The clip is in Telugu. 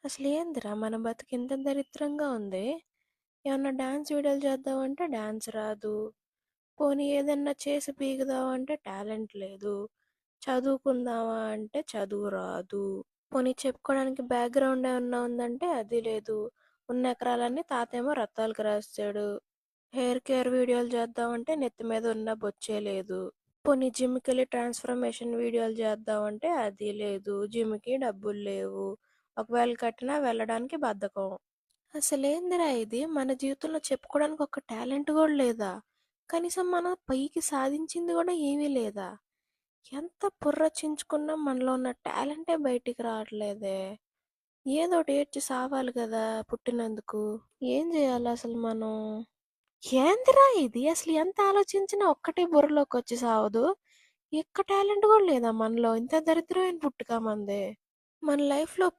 అసలేందిరా మన బతుకింత దరిద్రంగా ఉంది. ఏమన్నా డాన్స్ వీడియోలు చేద్దామంటే డాన్స్ రాదు. పోనీ ఏదన్నా చేసి పీకుదామంటే టాలెంట్ లేదు. చదువుకుందామా అంటే చదువు రాదు. పోనీ చెప్పుకోవడానికి బ్యాక్గ్రౌండ్ ఏమన్నా ఉందంటే అది లేదు. ఉన్న ఎకరాలన్నీ తాతేమో రత్తాలకు రాసాడు. హెయిర్ కేర్ వీడియోలు చేద్దామంటే నెత్తి మీద ఉన్న బొచ్చే లేదు. పోనీ జిమ్కి వెళ్ళి ట్రాన్స్ఫర్మేషన్ వీడియోలు చేద్దామంటే అది లేదు. జిమ్కి డబ్బులు లేవు. ఒకవేళ కట్టినా వెళ్ళడానికి బద్ధకం. అసలేందిరా ఇది? మన జీవితంలో చెప్పుకోవడానికి ఒక టాలెంట్ కూడా లేదా? కనీసం మనం పైకి సాధించింది కూడా ఏమీ లేదా? ఎంత బుర్ర చించుకున్నా మనలో ఉన్న టాలెంటే బయటికి రావట్లేదే. ఏదోటి ఏడ్చి సావాలి కదా పుట్టినందుకు. ఏం చేయాలి అసలు మనం? ఏందిరా ఇది? అసలు ఎంత ఆలోచించినా ఒక్కటే బుర్రలోకి వచ్చి సావదు. ఎక్క టాలెంట్ కూడా లేదా మనలో? ఇంత దరిద్రమైన పుట్టుక మంది. మన లైఫ్లో